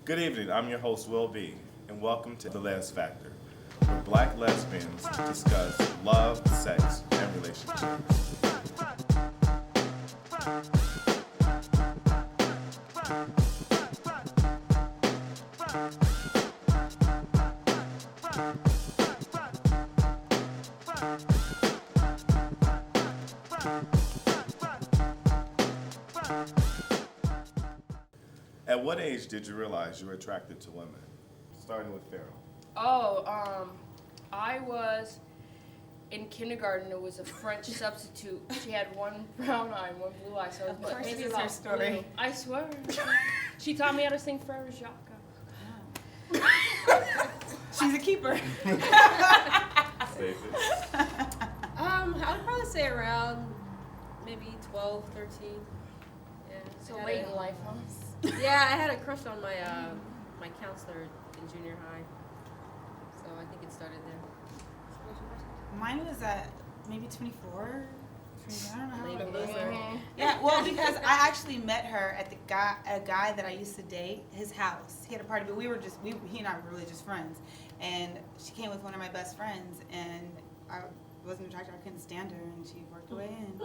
Good evening, I'm your host, Will B., and welcome to the LEZ Factor, where black lesbians discuss love, sex, and relationships. At what age did you realize you were attracted to women? Starting with Farrell. I was in kindergarten. It was a French substitute. She had one brown eye and one blue eye, so it was This maybe is about her story. blue. I swear. She taught me how to sing Frere Jacques. She's a keeper. Stacey. I would probably say around maybe 12, 13. Yeah. So late in life, huh? Yeah, I had a crush on my my counselor in junior high. So I think it started there. Mine was at maybe 24. I don't know. Late bloomer. Yeah, well, because I actually met her at a guy that I used to date, his house. He had a party, but he and I were really just friends. And she came with one of my best friends, and I wasn't attracted. I couldn't stand her, and she worked her way in.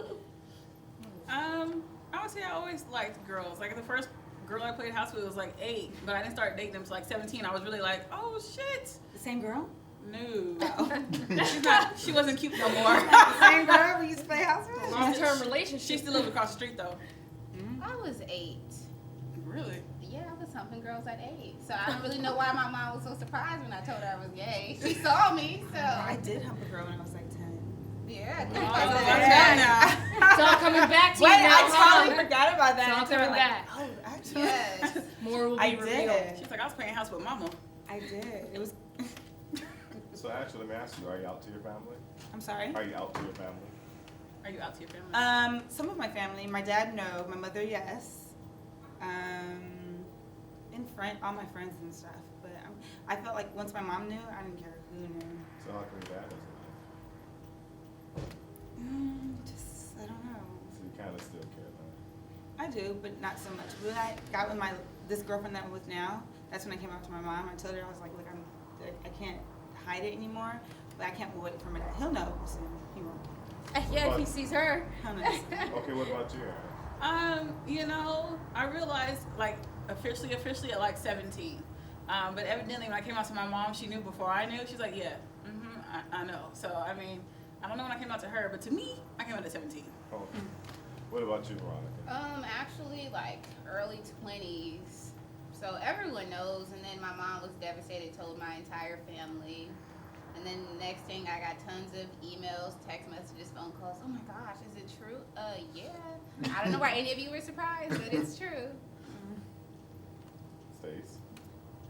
I would say I always liked girls. Like the first girl I played house with was like 8, but I didn't start dating them until like 17. I was really like, oh shit. The same girl? No. Oh. She wasn't cute no more. The same girl we used to play house with? Long-term relationship. She still lived across the street though. I was 8. Really? Yeah, I was humping girls at 8. So I don't really know why my mom was so surprised when I told her I was gay. She saw me, so. I did hump a girl when I was like 10. Yeah. It's all coming back to you Wait, now. I totally forgot about that. It's all coming back. Oh, actually. Yes. More will be I revealed. did. She's like, I was playing house with mama. I did. It was. So actually, let me ask you, are you out to your family? I'm sorry? Are you out to your family? Are you out to your family? Some of my family. My dad, no. My mother, yes. All my friends and stuff. But I felt like once my mom knew, I didn't care who knew. So how come your dad doesn't Just, I don't know. know? So you kind of still care though. I do, but not so much. When I got with this girlfriend that I'm with now, that's when I came out to my mom. I told her, I was like, look, I can't hide it anymore, but I can't wait for him. He'll know soon. He won't. Yeah, if he sees her. He'll know soon. Okay, what about you, Aaron? I realized like officially at like 17. But evidently when I came out to my mom, she knew before I knew. She's like, yeah, I know. So I mean, I don't know when I came out to her, but to me, I came out at 17. Oh. What about you, Veronica? Actually, like early 20s. So everyone knows, and then my mom was devastated, told my entire family. And then the next thing, I got tons of emails, text messages, phone calls. Oh my gosh, is it true? Yeah. I don't know why any of you were surprised, but it's true. Stace?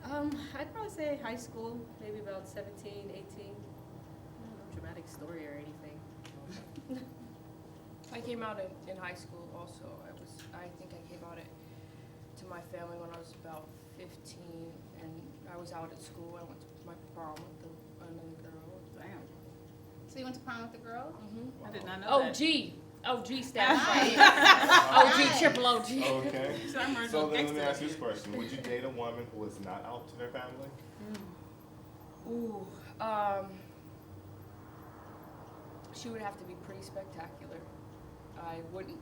I'd probably say high school, maybe about 17, 18. I don't know, dramatic story or anything. I came out in high school also. I think I came out to my family when I was about 15, and I was out at school. I went to my prom with another girl. Damn. So you went to prom with the girl? I did not know that. OG status. Nice. OG, Nice. triple OG. Okay. So I'm So then let me gangster. ask you this question. Would you date a woman who was not out to their family? Ooh, she would have to be pretty spectacular.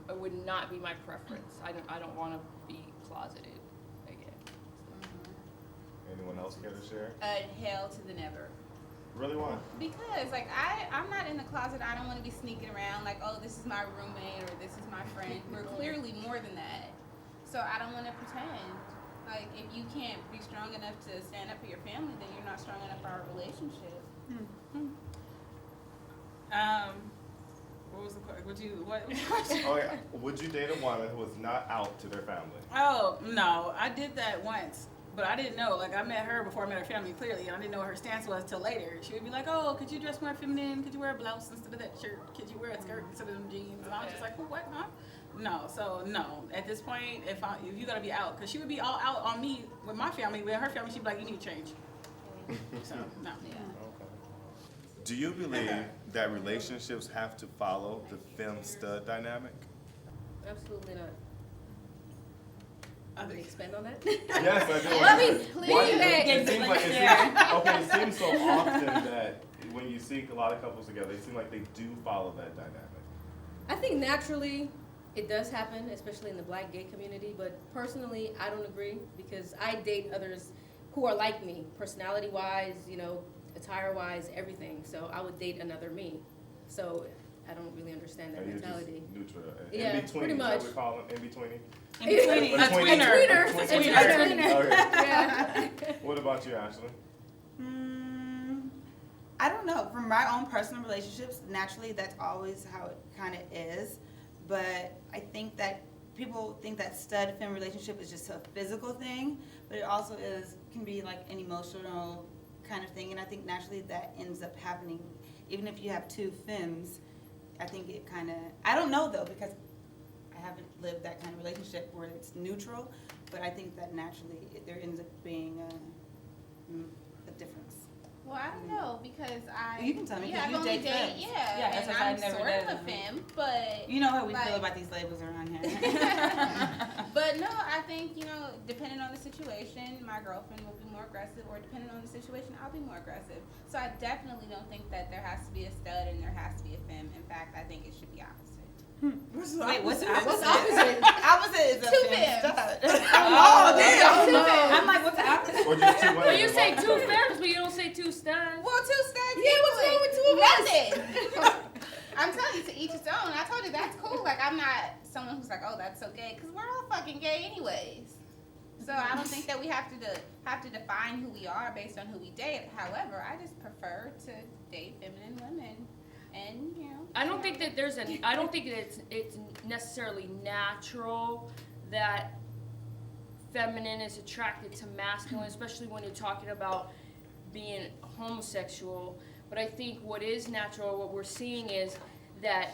It would not be my preference. I don't want to be closeted again. Anyone else care to share? Hell to the never. Really why? Because, like, I'm not in the closet. I don't want to be sneaking around like, oh, this is my roommate or this is my friend. We're clearly more than that. So I don't want to pretend. Like, if you can't be strong enough to stand up for your family, then you're not strong enough for our relationship. What was the question? What was the question? Oh yeah. Would you date a woman who was not out to their family? Oh, no. I did that once, but I didn't know. Like, I met her before I met her family, clearly, and I didn't know what her stance was till later. She would be like, oh, could you dress more feminine? Could you wear a blouse instead of that shirt? Could you wear a skirt instead of them jeans? And I was just like, well, what, huh? No, so no. At this point, if you gotta be out, because she would be all out on me with my family. With her family, she'd be like, you need to change. So, no. Yeah. Okay. Do you believe that relationships have to follow the femme stud dynamic? Absolutely not. Can we expand on that? Yes, I do. Let me Why- please. it seems like it seems so often that when you see a lot of couples together, it seems like they do follow that dynamic. I think naturally it does happen, especially in the Black gay community, but personally I don't agree because I date others who are like me, personality-wise, attire-wise, everything. So I would date another me. So I don't really understand that Are you just mentality. neutral? Yeah, In between, pretty is that much. what we call them? In between? In between. A tweener. A tweener. Okay. Yeah. What about you, Ashley? I don't know. From my own personal relationships, naturally, that's always how it kind of is. But I think that people think that stud-femme relationship is just a physical thing, but it also can be like an emotional kind of thing. And I think naturally that ends up happening. Even if you have two femmes, I think it kind of, I don't know though, because I haven't lived that kind of relationship where it's neutral, but I think that naturally there ends up being a difference. Well, I don't know because You can tell me, 'cause I've you only date dated, femmes. yeah, Yeah, that's and what I'm I've never sort dated of a them. femme, but You know how we like- feel about these labels around here. But no, I think, depending on the situation, my girlfriend will be more aggressive, or depending on the situation, I'll be more aggressive. So I definitely don't think that there has to be a stud and there has to be a femme. In fact, I think it should be opposite. Wait, what's opposite? What's opposite? Opposite is a Two femme femmes. stud. Oh, damn. Two femmes. I'm like, what's the opposite? Or just two women? Well, you say two femmes, but you don't say two studs. Well, two studs. Yeah, what's wrong with two of us? Nothing. I'm telling you, to each his own. I told you that's cool. Like, I'm not someone who's like, oh, that's so gay, because we're all fucking gay anyways. So I don't think that we have to define who we are based on who we date. However, I just prefer to date feminine women, and I don't think that I don't think that it's necessarily natural that feminine is attracted to masculine, especially when you're talking about being homosexual. But I think what is natural, what we're seeing is that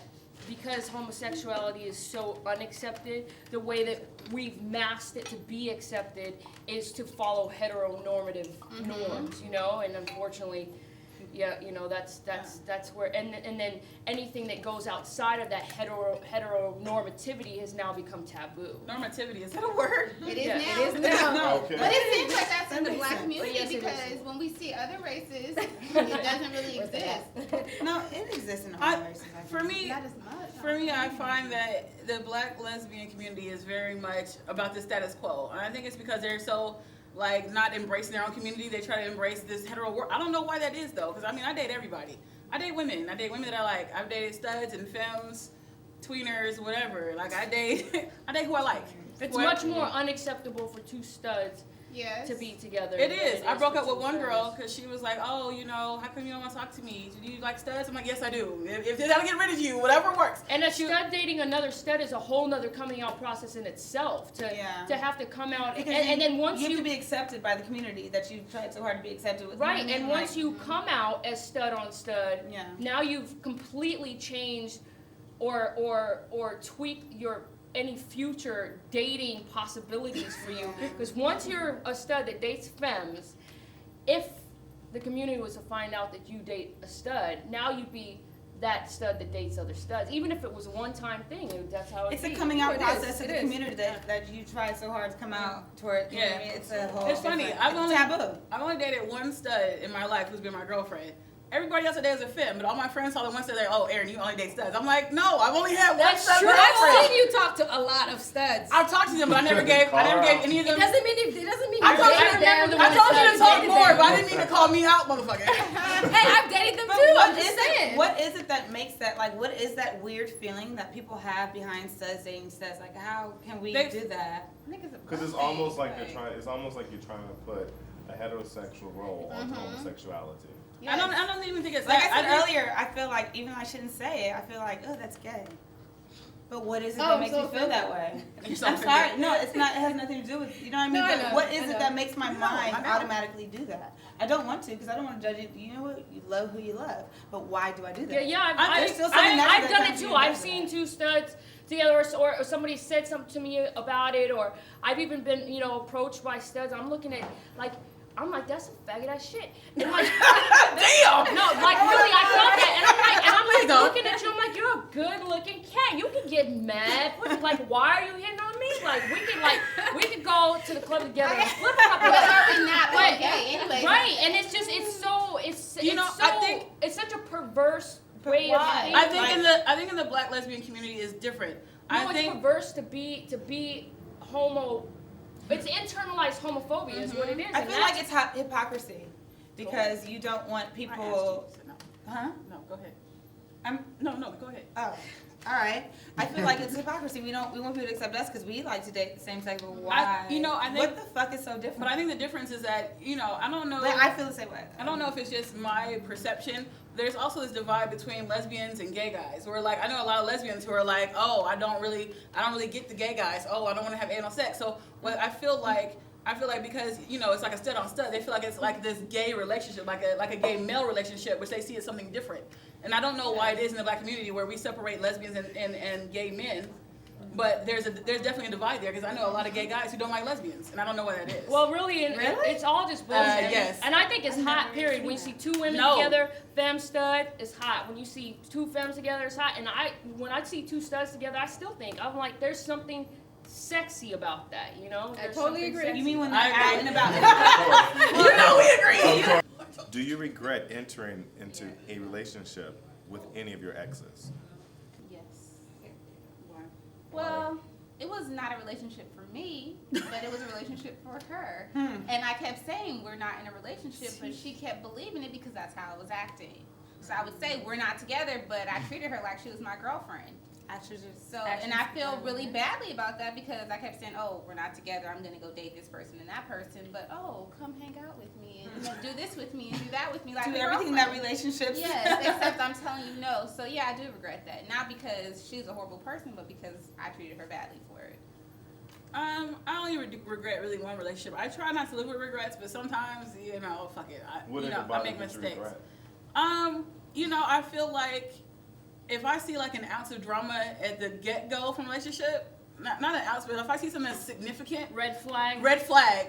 because homosexuality is so unaccepted, the way that we've masked it to be accepted is to follow heteronormative norms, and unfortunately, that's where, and then anything that goes outside of that heteronormativity has now become taboo. Normativity, is that a word? it is Yeah, now. it is now. Okay. But it seems like that's in the That black makes sense. community But yes, it because is. when we see other races, it doesn't really Where's the exist. No, it exists in all I- races. I For think. me, Not as much. For me, I find that the Black lesbian community is very much about the status quo. And I think it's because they're so, not embracing their own community. They try to embrace this hetero world. I don't know why that is, though, because, I date everybody. I date women. I date women that I like. I've dated studs and femmes, tweeners, whatever. I date who I like. It's What- much more unacceptable for two studs Yes. to be together. It than is. I broke for up with two one femmes. girl because she was like, oh, how come you don't want to talk to me? Do you like studs? I'm like, yes, I do. If that'll get rid of you, whatever works. And a stud dating another stud is a whole nother coming out process in itself. To have to come out Because and then once you have to be accepted by the community that you've tried so hard to be accepted with. right, and once you come out as stud on stud, Yeah. now you've completely changed or tweaked your any future dating possibilities for you. Because once you're a stud that dates femmes, if the community was to find out that you date a stud, now you'd be that stud that dates other studs. Even if it was a one-time thing, that's how It's a be. coming out It is, process of it the is. community that you tried so hard to come out toward. You know what I mean? It's a whole. It's funny. different- I've only taboo. dated one stud in my life who's been my girlfriend. Everybody else I date is a femme, but all my friends saw the one stud. They're like, oh, Erin, you only date studs. I'm like, no, I've only had one That's stud true. I've girlfriend. seen you talk to a lot of studs. I've talked to them, but I never gave any of It them. doesn't mean I told you I remember the I one told you to stud talk dated more, them. but I didn't mean to call me out, motherfucker. Hey, I've dated them But too. what I'm just is it? saying. What is it that makes that what is that weird feeling that people have behind studs dating studs? Like, how can we They- do that? I think it's a Because it's birthday, almost like right? it's almost like you're trying to put a heterosexual role onto homosexuality. Yes. I don't even think it's Like that. I said think- earlier, I feel like even though I shouldn't say it, I feel like, oh, that's gay. But what is it Oh, that makes so me feel that way? You're so I'm offended. sorry. No, it's not. It has nothing to do with, you know what I mean? No, I But know, what is I it know. that makes my mind I know. automatically do that? I don't want to because I don't want to judge it. You know what? You love who you love. But why do I do that? Yeah, There's still something natural I've that done it comes too. to I've you seen about two studs together, or somebody said something to me about it, or I've even been, approached by studs. I'm looking at, I'm like, that's some faggot ass shit. And like, Damn! no, really, I felt that, and I'm Please like don't. looking at you. I'm like, you're a good looking cat. You can get mad. Like, why are you hitting on me? just like we could go to the club together and flip flop. But are we not all Right. gay anyway? Right, and it's such a perverse way of why? thinking. I think in the black lesbian community is different. No, it's perverse to be homo. It's internalized homophobia is what it is. I and feel that's- like it's hypocrisy because you don't want I people. asked you, so no. Huh? No, go ahead. I'm. No, go ahead. Oh, all right. I feel like it's hypocrisy. We want people to accept us because we like to date the same sex. But why? I think- what the fuck is so different? But I think the difference is that, I don't know. But I feel the same way. I don't know if it's just my perception. There's also this divide between lesbians and gay guys. Where like I know a lot of lesbians who are like, oh, I don't really get the gay guys. Oh, I don't want to have anal sex. So what I feel like because it's like a stud on stud. They feel like it's like this gay relationship, like a gay male relationship, which they see as something different. And I don't know why it is in the black community where we separate lesbians and gay men. But there's definitely a divide there because I know a lot of gay guys who don't like lesbians, and I don't know what that is. Well, really, it's all just bullshit. Yes. And I think it's hot, period. When you see two women together, femme stud, it's hot. When you see two femmes together, it's hot. And when I see two studs together, I still think, I'm like, there's something sexy about that, I There's totally something agree. sexy. You mean when I they're out agree. and about? we agree. Do you regret entering into a relationship with any of your exes? Yes. Well, It was not a relationship for me, but it was a relationship for her. Hmm. And I kept saying we're not in a relationship, but she kept believing it because that's how I was acting. So I would say we're not together, but I treated her like she was my girlfriend. And I feel really badly about that because I kept saying, oh, we're not together. I'm going to go date this person and that person. But, oh, come hang out with me and do this with me and do that with me. Like Do a everything in that girlfriend. relationships. Yes, except I'm telling you no. So, yeah, I do regret that. Not because she's a horrible person, but because I treated her badly for it. I only regret really one relationship. I try not to live with regrets, but sometimes, fuck it. I make mistakes. I feel like if I see like an ounce of drama at the get-go from a relationship, not an ounce, but if I see something that's significant, Red flag.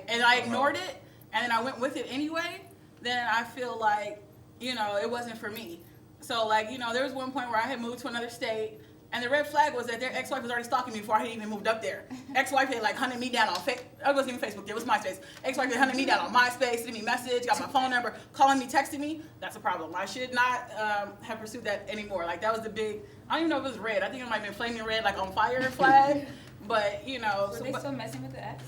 and I ignored it, and then I went with it anyway, then I feel like, it wasn't for me. So like, there was one point where I had moved to another state, and the red flag was that their ex-wife was already stalking me before I had even moved up there. Ex-wife had like hunted me down on it wasn't even Facebook, it was MySpace. Ex-wife had hunted me down on MySpace, sending me message, got my phone number, calling me, texting me. That's a problem. I should not have pursued that anymore. Like that was the big, I don't even know if it was red. I think it might have been flaming red, like on fire flag. But Were they still messing with the ex?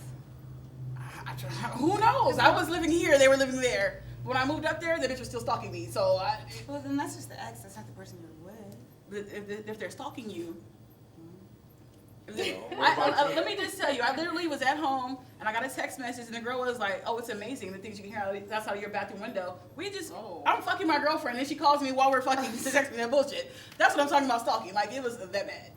who knows? I was living here, they were living there. When I moved up there, the bitch was still stalking me. So Well, then that's just the ex. That's not the person you're with. if they're stalking you. Well, Let me just tell you, I literally was at home and I got a text message and the girl was like, oh, it's amazing, the things you can hear, that's out of your bathroom window. I'm fucking my girlfriend and she calls me while we're fucking to text me that bullshit. That's what I'm talking about stalking. Like, it was that bad.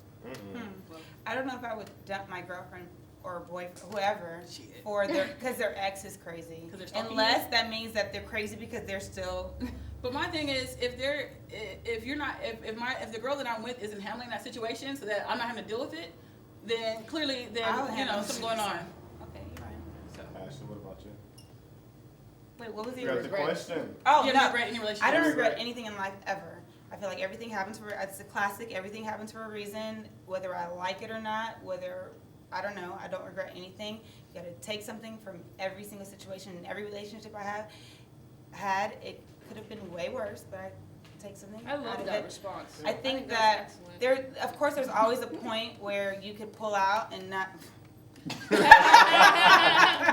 I don't know if I would dump my girlfriend or boyfriend, whoever, Shit. because their ex is crazy. 'Cause they're stalking Unless that means that they're crazy because they're still. But my thing is, if the girl that I'm with isn't handling that situation so that I'm not having to deal with it, then clearly, I'll handle something going on. Okay, you're right. Ashley, what about you? Wait, what was the You got the regret? question. Oh You no, ever regret any relationship? I don't regret anything in life ever. I feel like everything happens for. It's a classic. Everything happens for a reason, whether I like it or not. Whether I don't know. I don't regret anything. You got to take something from every single situation and every relationship I have had. It could have been way worse, but I take something. I out love of that it. response. I think that's that excellent. there, of course, there's always a point where you could pull out and not.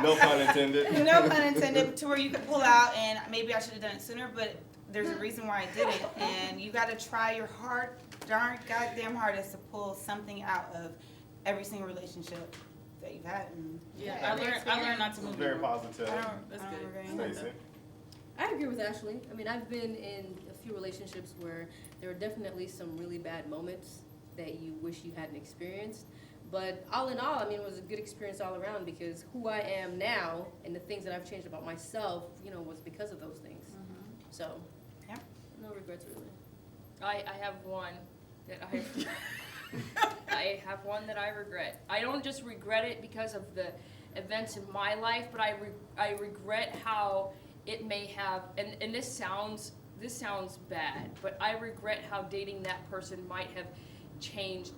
No pun intended. No pun intended. To where you could pull out and maybe I should have done it sooner, but there's a reason why I did it, and you got to try your goddamn hardest to pull something out of every single relationship that you've had. And Yeah, I learned not to move. Very positive. That's I don't good. regret anything. Stacey. I agree with Ashley. I mean, I've been in a few relationships where there were definitely some really bad moments that you wish you hadn't experienced. But all in all, I mean, it was a good experience all around because who I am now and the things that I've changed about myself, was because of those things. So, Yeah. no regrets really. I have one that I have one that I regret. I don't just regret it because of the events in my life, but I regret how it may have, and this sounds bad, but I regret how dating that person might have changed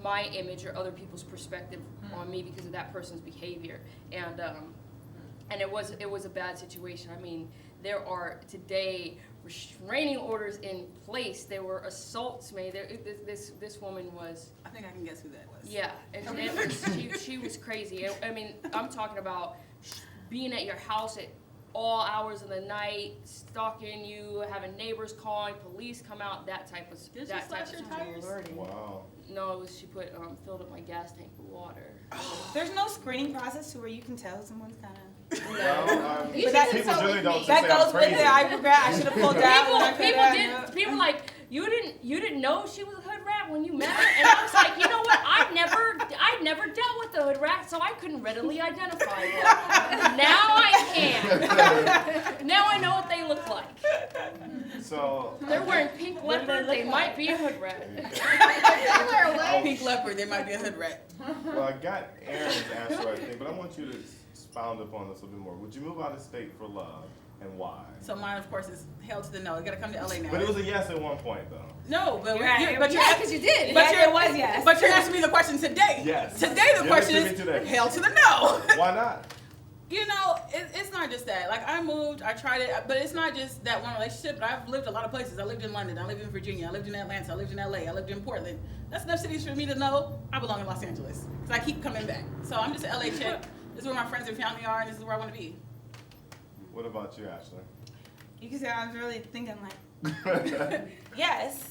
my image or other people's perspective on me because of that person's behavior. And it was a bad situation. I mean, there are today restraining orders in place. There were assaults made. This woman was. I think I can guess who that was. Yeah, she was crazy. I mean, I'm talking about being at your house at all hours of the night, stalking you, having neighbors calling, police come out, that type of Did she that type slash of your tires? Wow. No, it was she put filled up my gas tank with water. There's no screening process to where you can tell someone's kind of. Well, You But that- people generally don't That say I'm goes with crazy. it. I regret. I should have pulled out. when I could have. People like you didn't know she was a hood rat when you met her, and I was like, you know what? I never dealt with the hood rat, so I couldn't readily identify them. Now I can. Now I know what they look like. So They're wearing pink What do they leopard. look They might be a hood rat. Pink leopard, they might be a hood rat. well, I got Aaron's answer, I think, but I want you to expound upon this a little bit more. Would you move out of state for love, and why? So mine, of course, is hell to the no. You gotta come to LA now. But it was a yes at one point, though. No, but You're but right. you're Yeah, because you did. But Yes, you're- it was yes. But you're asking me the question today. Yes. Today the Give it question to me is today. hell to the no. Why not? You know, it's not just that. Like, I moved, I tried it, but it's not just that one relationship. But I've lived a lot of places. I lived in London, I lived in Virginia, I lived in Atlanta, I lived in LA, I lived in Portland. That's enough cities for me to know I belong in Los Angeles. Because I keep coming back. So I'm just an LA chick. This is where my friends and family are, and this is where I want to be. What about you, Ashley? You can say I was really thinking like, yes,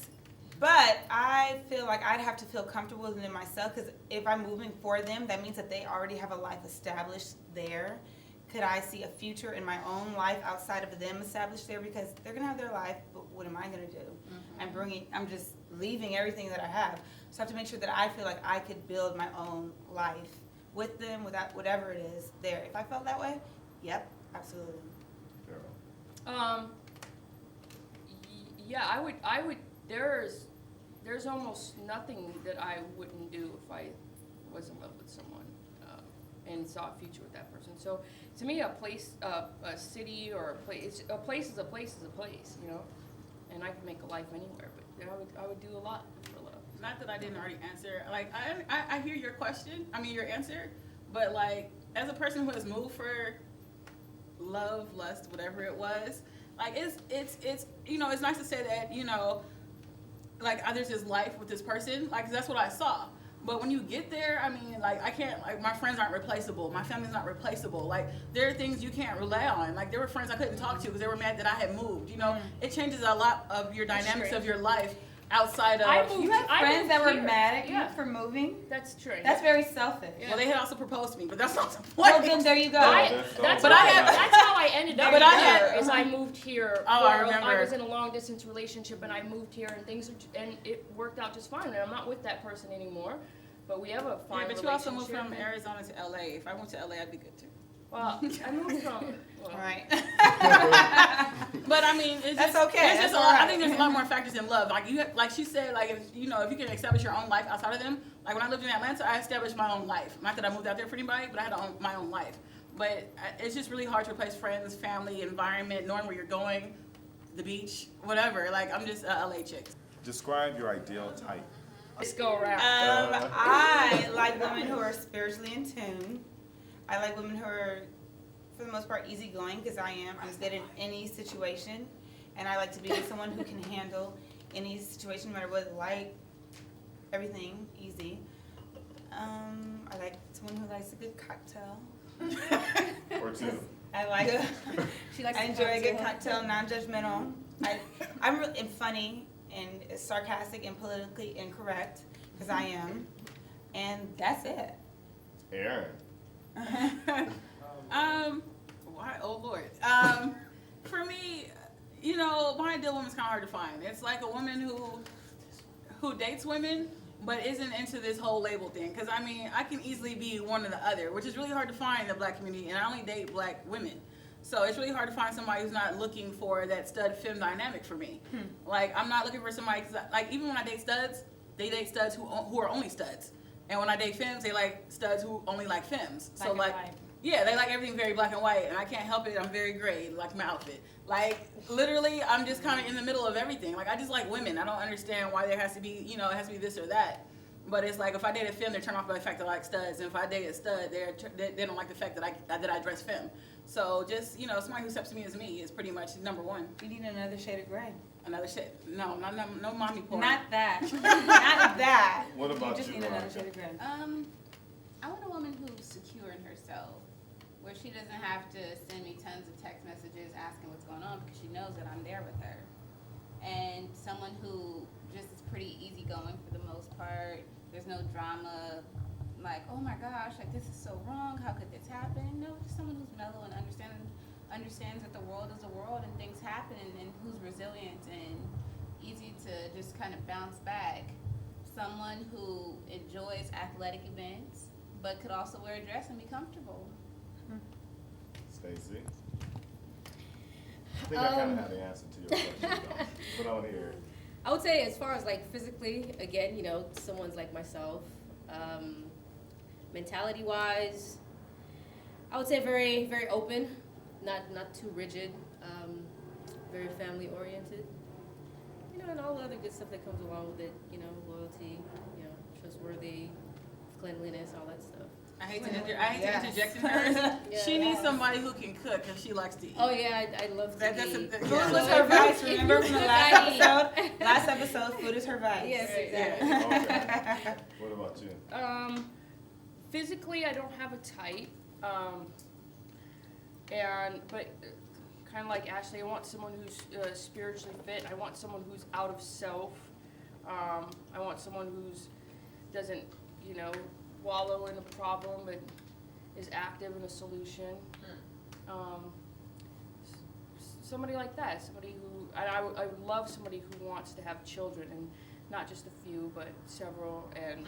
but I feel like I'd have to feel comfortable within myself because if I'm moving for them, that means that they already have a life established there. Could I see a future in my own life outside of them established there? Because they're gonna have their life, but what am I gonna do? I'm just leaving everything that I have. So I have to make sure that I feel like I could build my own life with them, without whatever it is there. If I felt that way, yep, absolutely. Yeah, I would. There's almost nothing that I wouldn't do if I was in love with someone and saw a future with that person. So to me, a place, a city, or a place is a place, you know. And I can make a life anywhere, but I would do a lot for love. Not that I didn't already answer. Like, I hear your question. I mean, your answer. But like, as a person who has moved for love, lust, whatever it was, like it's you know, it's nice to say that, you know, like there's this life with this person, like that's what I saw. But when you get there, I mean, like I can't, like my friends aren't replaceable, my family's not replaceable. Like there are things you can't rely on. Like there were friends I couldn't talk to because they were mad that I had moved. You know, it changes a lot of your dynamics of your life outside of. I moved- You have I friends moved that were here. mad at you Yeah. for moving? That's true. That's very selfish. Yeah. Well, they had also proposed to me, but that's not the point. Well, then there you go. That's But how I had- that's how I ended up But I here. had- Is I moved here. Oh, I for- remember. I was in a long distance relationship and I moved here and and it worked out just fine. And I'm not with that person anymore, but we have a fine Yeah, but relationship. you also moved from Arizona to LA. If I went to LA, I'd be good too. Well, I moved from. Well, Right. But I mean, it's That's just, okay. There's That's just a lot, all I right. think there's a lot more factors in love. Like like she said, like if you know, if you can establish your own life outside of them. Like when I lived in Atlanta, I established my own life. Not that I moved out there for anybody, but I had my own life. But it's just really hard to replace friends, family, environment, knowing where you're going, the beach, whatever. Like I'm just a LA chick. Describe your ideal type. let's go around. I like women who are spiritually in tune. I like women who are, for the most part, easygoing, because I am. I'm good in any situation. And I like to be with someone who can handle any situation, no matter what, light, everything, easy. I like someone who likes a good cocktail. Or two. I like She likes I the enjoy a good cocktail. cocktail, non-judgmental. I'm really and funny and sarcastic and politically incorrect, because I am. And that's it. Aaron. Why? Oh Lord. For me, you know, my ideal woman's kind of hard to find. It's like a woman who dates women, but isn't into this whole label thing. Because I mean, I can easily be one or the other, which is really hard to find in the black community. And I only date black women. So it's really hard to find somebody who's not looking for that stud-femme dynamic for me. Like, I'm not looking for somebody, cause like, even when I date studs, they date studs who are only studs. And when I date femmes, they like studs who only like femmes. So like, yeah, they like everything very black and white, and I can't help it. I'm very gray, like my outfit. Like, literally, I'm just kind of in the middle of everything. Like, I just like women. I don't understand why there has to be, you know, it has to be this or that. But it's like if I date a femme, they're turned off by the fact that I like studs, and if I date a stud, they don't like the fact that I dress femme. So just somebody who accepts me as me is pretty much number one. You need another shade of gray. Another shade? No, no mommy porn. Not that. Not that. What about you? Just you, need another Veronica? shade of gray. I want a woman who's secure in herself, where she doesn't have to send me tons of text messages asking what's going on because she knows that I'm there with her. And someone who just is pretty easygoing for the most part. There's no drama, like, oh my gosh, like this is so wrong, how could this happen? No, just someone who's mellow and understands that the world is a world and things happen, and who's resilient and easy to just kind of bounce back. Someone who enjoys athletic events, but could also wear a dress and be comfortable. Stacey? I think I kind of have the answer to your question, though. But I want to hear it. I would say as far as like physically, again, someone's like myself. Mentality wise, I would say very, very open, not too rigid, very family oriented. And all the other good stuff that comes along with it, loyalty, trustworthy, cleanliness, all that stuff. I hate to interject in hers. Yeah. She needs somebody who can cook because she likes to eat. Oh yeah, I love to That's eat. a- Food Yeah. was her vice. If Remember you from the cook, last I eat. episode? Last episode, food is her vice. Yes, Yeah. exactly. Okay. What about you? Physically, I don't have a type, but kind of like Ashley, I want someone who's spiritually fit. I want someone who's out of self. I want someone who's doesn't, wallow in a problem, but is active in a solution. Somebody like that. Somebody who I would love somebody who wants to have children, and not just a few, but several, and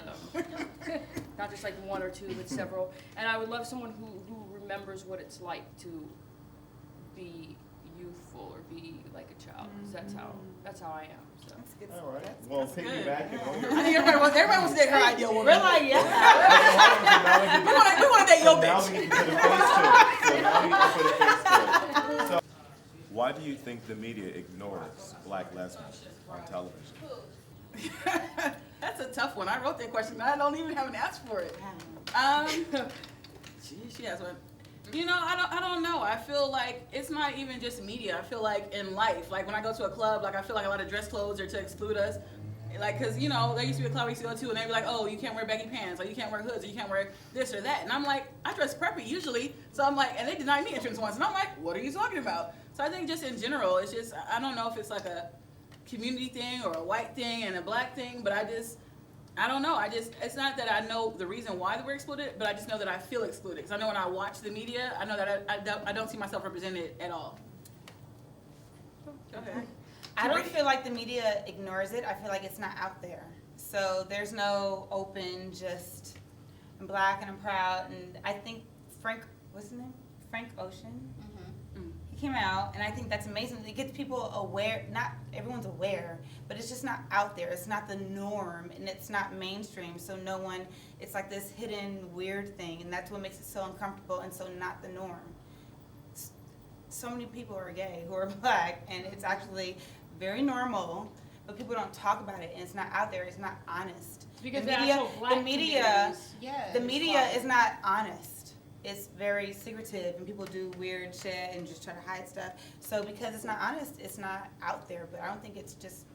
not just like one or two, but several. And I would love someone who remembers what it's like to be youthful or be like a child. 'Cause that's how I am. So. That's good. All right. Well, piggybacking on your... I think everybody wants to date her ideal woman. We're like, yeah. We want to date your Now bitch. we can put a face to it. So now we can put a face to it. So, why do you think the media ignores black lesbians on television? That's a tough one. I wrote that question. I don't even have an answer for it. She has one. I don't know. I feel like it's not even just media. I feel like in life, like when I go to a club, like I feel like a lot of dress clothes are to exclude us. Like, cause there used to be a club we used to go to, and they'd be like, oh, you can't wear baggy pants, or you can't wear hoods, or you can't wear this or that. And I'm like, I dress preppy usually, so I'm like, and they denied me entrance once, and I'm like, what are you talking about? So I think just in general, it's just, I don't know if it's like a community thing or a white thing and a black thing, but I don't know. It's not that I know the reason why we're excluded, but I just know that I feel excluded. Because I know when I watch the media, I know that I don't see myself represented at all. Okay. I don't feel like the media ignores it. I feel like it's not out there. So there's no open, just I'm black and I'm proud. And I think what's his name? Frank Ocean. He came out, and I think that's amazing. It gets people aware. Not everyone's aware, but it's just not out there. It's not the norm, and it's not mainstream. So no one. It's like this hidden weird thing, and that's what makes it so uncomfortable and so not the norm. So many people are gay who are black, and it's actually very normal, but people don't talk about it, and it's not out there. It's not honest. Because the media Yeah. the media is not honest. It's very secretive, and people do weird shit and just try to hide stuff. So because it's not honest, it's not out there. But I don't think it's just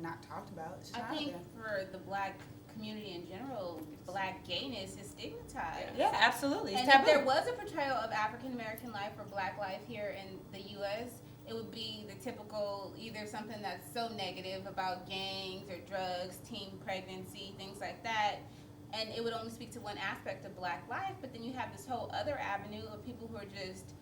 not talked about. It's just I not out think there. for the black community in general, black gayness is stigmatized. Yeah, absolutely. It's And taboo. if there was a portrayal of African American life or black life here in the U.S., it would be the typical, either something that's so negative about gangs or drugs, teen pregnancy, things like that, and it would only speak to one aspect of black life, but then you have this whole other avenue of people who are just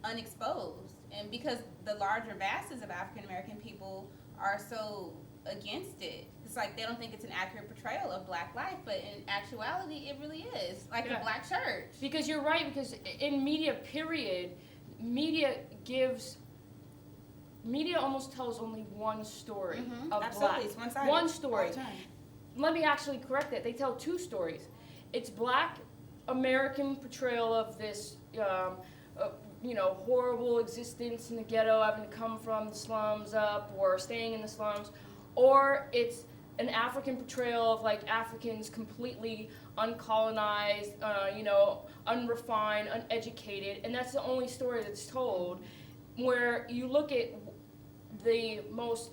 unexposed. And because the larger masses of African American people are so against it, it's like they don't think it's an accurate portrayal of black life, but in actuality, it really is, like Yeah. a black church. Because you're right, because in media, period, media almost tells only one story of Absolutely, black. it's one-sided. One story. All the time. Let me actually correct that. They tell two stories. It's black American portrayal of this, horrible existence in the ghetto, having to come from the slums up or staying in the slums, or it's an African portrayal of like Africans completely uncolonized, you know, unrefined, uneducated, and that's the only story that's told. Where you look at the most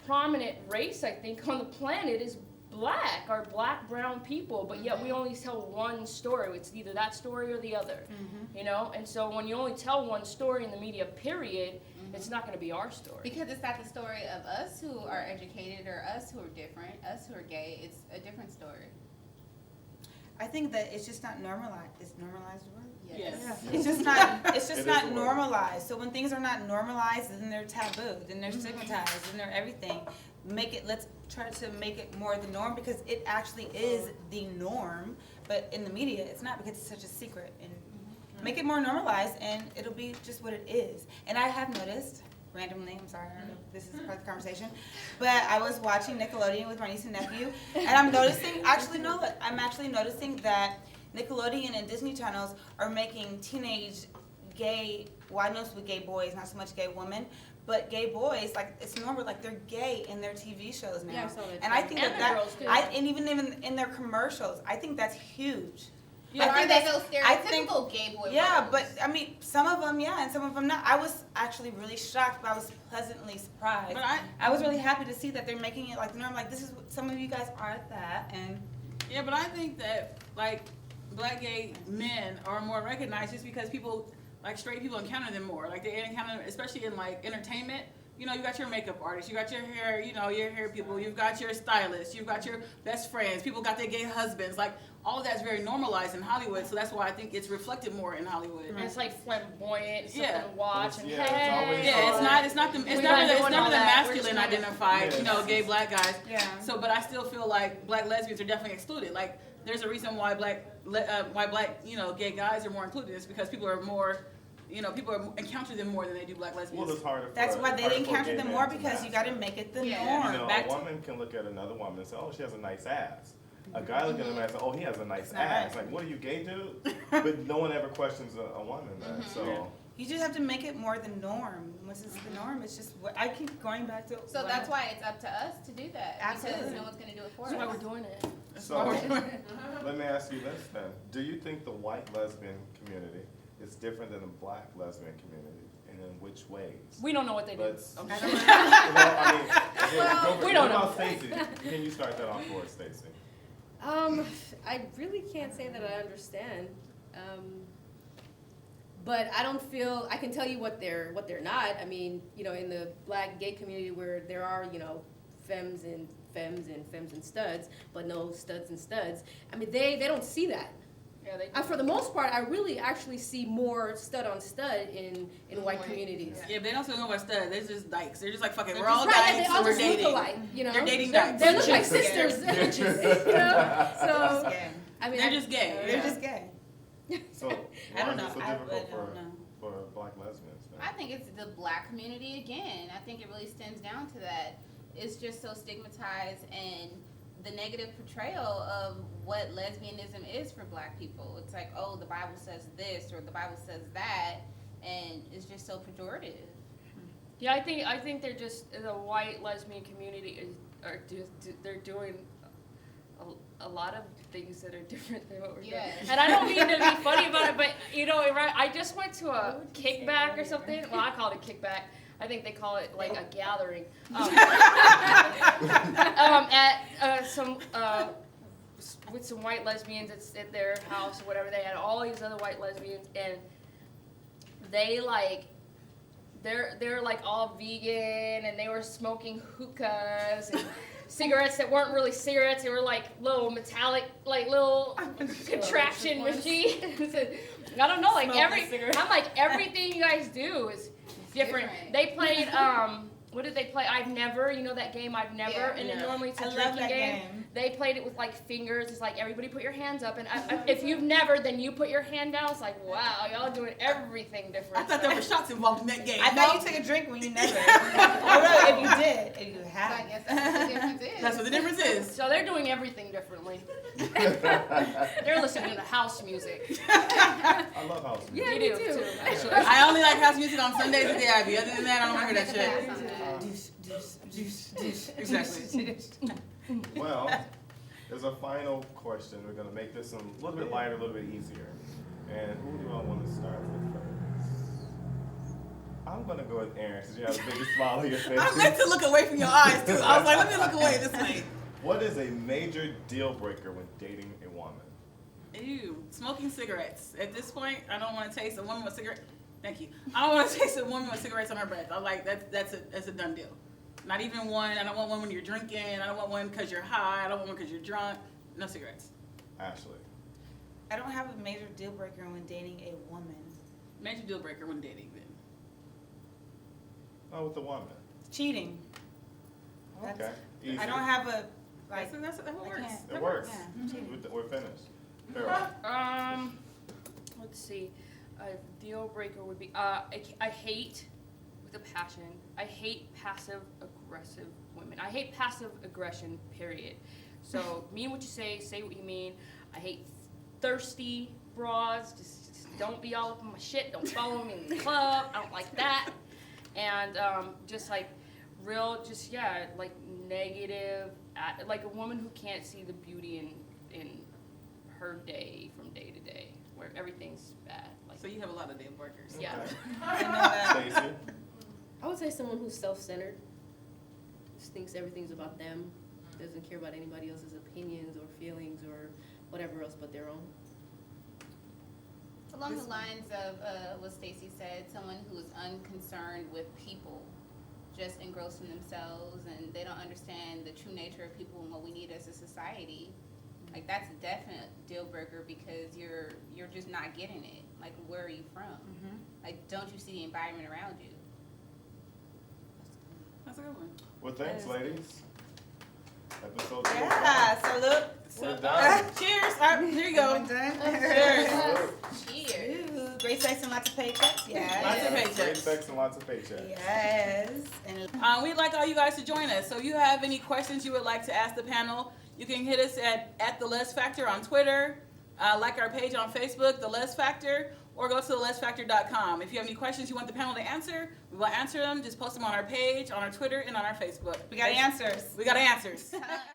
prominent race, I think, on the planet is black, or black brown people, but yet we only tell one story. It's either that story or the other, you know? And so when you only tell one story in the media, period, it's not going to be our story. Because it's not the story of us who are educated or us who are different, us who are gay. It's a different story. I think that it's just not normalized. Is normalized a word? Yes. It's just not. It's It just is not a word. normalized. So when things are not normalized, then they're taboo. Then they're stigmatized. Then they're everything. Make it. Let's try to make it more the norm, because it actually is the norm. But in the media, it's not, because it's such a secret. And make it more normalized, and it'll be just what it is. And I have noticed, randomly, I'm sorry, I don't know if this is part of the conversation, but I was watching Nickelodeon with my niece and nephew, and I'm noticing. I'm actually noticing that Nickelodeon and Disney channels are making teenage gay, well, I know it's with gay boys, not so much gay women, but gay boys, like, it's normal, like, they're gay in their TV shows now. Yeah, I saw that And I too. think And the girls, too. and even in their commercials, I think that's huge. Yeah, I Are think they that's- those I think- stereotypical gay boy Yeah, roles? but, I mean, some of them, yeah, and some of them not. I was actually really shocked, but I was pleasantly surprised. But I was really happy to see that they're making it like the norm, like, this is what some of you guys are at that, and Yeah, but I think that, like, black gay men are more recognized just because people, like, straight people encounter them more. Like, they encounter them, especially in, like, entertainment. You know, you got your makeup artist, you got your hair, you know, your hair people, you've got your stylists, you've got your best friends, people got their gay husbands. Like, all of that's very normalized in Hollywood, so that's why I think it's reflected more in Hollywood. And it's like flamboyant, something Yeah. to watch, and Yeah, it's hey. always- Yeah, it's not the We're not doing all that. We're masculine just gonna- identified, you know, gay black guys. yeah. So, but I still feel like black lesbians are definitely excluded. Like, there's a reason why black, you know, gay guys are more included. It's because people are more, you know, people encounter them more than they do black lesbians. Well, it's harder. That's for, why it's they harder didn't for encounter gay them men more, to because you got to masturbate. make it the Yeah. norm. You know, Back a to- woman can look at another woman and say, "Oh, she has a nice ass." A guy looking at him and say, "Oh, he has a nice not ass." right. Like, what are you, gay, dude? But no one ever questions a woman that. So You just have to make it more the norm. Once it's the norm, it's just what I keep going back to. So that's why it's up to us to do that. Absolutely. Because no one's going to do it for That's why us. we're doing it. So let me ask you this then: do you think the white lesbian community is different than the black lesbian community, and in which ways? We don't know what they do. Let's- I'm I sure. don't know. Well, I mean, go for we it. don't What know. about Stacey? Can you start that off for us, Stacey? I really can't say that I understand. But I don't feel, I can tell you what they're not. I mean, you know, in the black gay community where there are, you know, femmes and studs, but no studs and studs. I mean, they don't see that. Yeah, they do. For the most part, I really actually see more stud on stud in white communities. Yeah, but they don't still know about studs. They're just dykes. They're just like, fuck it, They're we're all just- right, and dykes, they all so we're just look dating. alike, you know. They're dating They dykes. look like Bitches. sisters, you know. So Gay. I mean, They're just gay. They're Yeah. just gay. So I don't why know. is it so I difficult don't know. for black lesbians? Then? I think it's the black community again. I think it really stems down to that. It's just so stigmatized, and the negative portrayal of what lesbianism is for black people. It's like, oh, the Bible says this or the Bible says that, and it's just so pejorative. Yeah, I think they're just, the white lesbian community they're doing a lot of things that are different than what we're Yes. doing. And I don't mean to be funny about it, but you know, I just went to a What would you say kickback or earlier? something. Well, I call it a kickback. I think they call it like a gathering. At some with some white lesbians at their house or whatever. They had all these other white lesbians, and they they're like all vegan, and they were smoking hookahs and cigarettes that weren't really cigarettes. They were like little metallic, like little contraption machines. I don't know, like Smoking cigarettes. I'm like, everything you guys do is different. Different. They played what did they play? I've Never, you know that game I've Never, Yeah. and then Yeah. normally it's a I love drinking that game. game. They played it with like fingers. It's like everybody put your hands up, and if you've never, then you put your hand down. It's like, wow, y'all doing everything different. I thought there were shots involved in that game. I thought you took a drink when you never. Oh, really? If you did, if you So I had. guess that's what the difference is. That's what the difference is. So they're doing everything differently. They're listening to house music. I love house music. Yeah, You me do too. too, actually. I only like house music on Sundays at the Ivy. Other than that, I don't want to hear that shit. Deuce, deuce. Exactly. Well, there's a final question. We're gonna make this a little bit lighter, a little bit easier. And who do I want to start with first? I'm gonna go with Aaron, since you have the biggest smile on your face. I meant to look away from your eyes too. I was like, let me look away this way. What is a major deal breaker when dating a woman? Ew, smoking cigarettes. At this point, I don't want to taste a woman with cigarette. Thank you. I don't want to taste a woman with cigarettes on her breath. I like that's a done deal. Not even one. I don't want one when you're drinking. I don't want one because you're high. I don't want one because you're drunk. No cigarettes. Ashley. I don't have a major deal breaker when dating a woman. Major deal breaker when dating then. Oh, with the woman. Cheating. Okay. Easy. I don't have a like. That works. can't. It works. Yeah, cheating. We're finished. Farrell. Let's see. A deal breaker would be I hate with a passion. I hate passive aggressive women. I hate passive aggression. Period. So mean what you say what you mean. I hate thirsty broads. Just don't be all up in my shit. Don't follow me in the club. I don't like that. And just like real, just like negative. Like a woman who can't see the beauty in her day from day to day, where everything's bad. Like, So you have a lot of deal breakers. yeah. Stacey. I would say someone who's self-centered, just thinks everything's about them, doesn't care about anybody else's opinions or feelings or whatever else but their own. Along the lines of what Stacey said, someone who is unconcerned with people, just engrossed in themselves, and they don't understand the true nature of people and what we need as a society. Like, that's a definite deal breaker because you're just not getting it. Like, where are you from? Mm-hmm. Like, don't you see the environment around you? That's a good one. Well, thanks, ladies. Episode 2. Yeah. So look. We're done. Cheers. Here you go. Cheers. Cheers. Ooh, great sex and lots of paychecks. Yes. Lots of paychecks. Great sex and lots of paychecks. Yes. And We'd like all you guys to join us. So if you have any questions you would like to ask the panel, you can hit us at the LEZ Factor on Twitter, like our page on Facebook, the LEZ Factor, or go to thelezfactor.com. If you have any questions you want the panel to answer, we will answer them. Just post them on our page, on our Twitter, and on our Facebook. we got answers. We got answers.